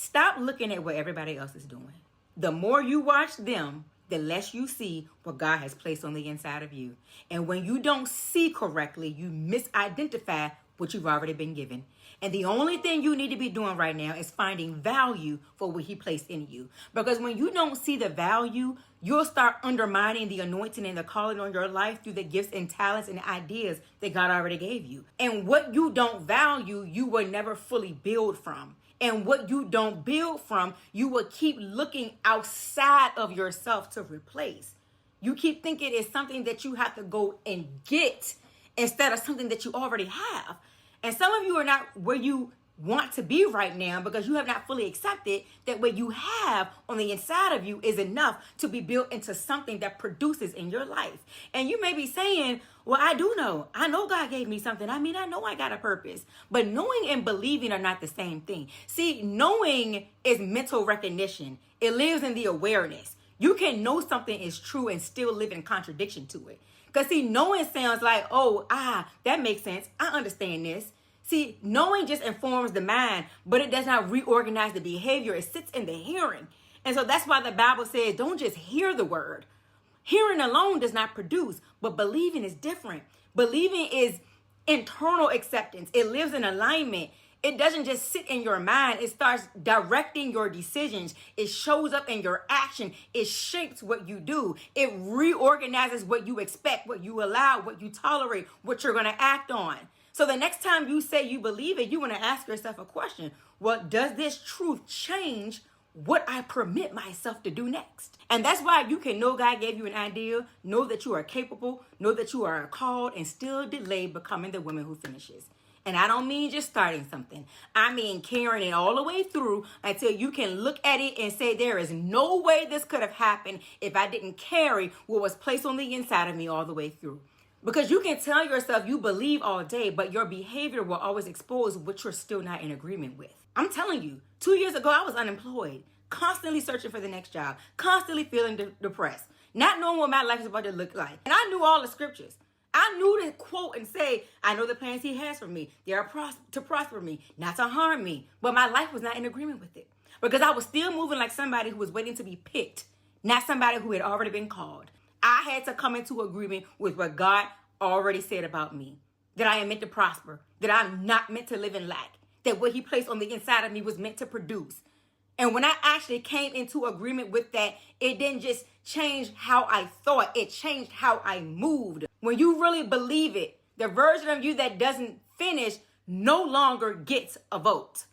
Stop looking at what everybody else is doing. The more you watch them, the less you see what God has placed on the inside of you. And when you don't see correctly, you misidentify what you've already been given. And the only thing you need to be doing right now is finding value for what he placed in you. Because when you don't see the value, you'll start undermining the anointing and the calling on your life through the gifts and talents and ideas that God already gave you. And what you don't value, you will never fully build from. And what you don't build from, you will keep looking outside of yourself to replace. You keep thinking it's something that you have to go and get instead of something that you already have. And some of you are not where you want to be right now because you have not fully accepted that what you have on the inside of you is enough to be built into something that produces in your life. And you may be saying, well, I do know. I know God gave me something. I mean, I know I got a purpose. But knowing and believing are not the same thing. See, knowing is mental recognition. It lives in the awareness. You can know something is true and still live in contradiction to it. Because see, knowing sounds like, that makes sense. I understand this. See, knowing just informs the mind, but it does not reorganize the behavior. It sits in the hearing. And so that's why the Bible says, don't just hear the word. Hearing alone does not produce, but believing is different. Believing is internal acceptance. It lives in alignment. It doesn't just sit in your mind. It starts directing your decisions. It shows up in your action. It shapes what you do. It reorganizes what you expect, what you allow, what you tolerate, what you're going to act on. So the next time you say you believe it, you want to ask yourself a question. Well, does this truth change what I permit myself to do next? And that's why you can know God gave you an idea, know that you are capable, know that you are called, and still delay becoming the woman who finishes. And I don't mean just starting something. I mean carrying it all the way through until you can look at it and say, there is no way this could have happened if I didn't carry what was placed on the inside of me all the way through. Because you can tell yourself you believe all day, but your behavior will always expose what you're still not in agreement with. I'm telling you, 2 years ago, I was unemployed, constantly searching for the next job, constantly feeling depressed, not knowing what my life is about to look like. And I knew all the scriptures. I knew to quote and say, I know the plans he has for me. They are to prosper me, not to harm me. But my life was not in agreement with it because I was still moving like somebody who was waiting to be picked, not somebody who had already been called. I had to come into agreement with what God already said about me, that I am meant to prosper, that I'm not meant to live in lack, that what he placed on the inside of me was meant to produce. And when I actually came into agreement with that, it didn't just change how I thought, it changed how I moved. When you really believe it, the version of you that doesn't finish no longer gets a vote.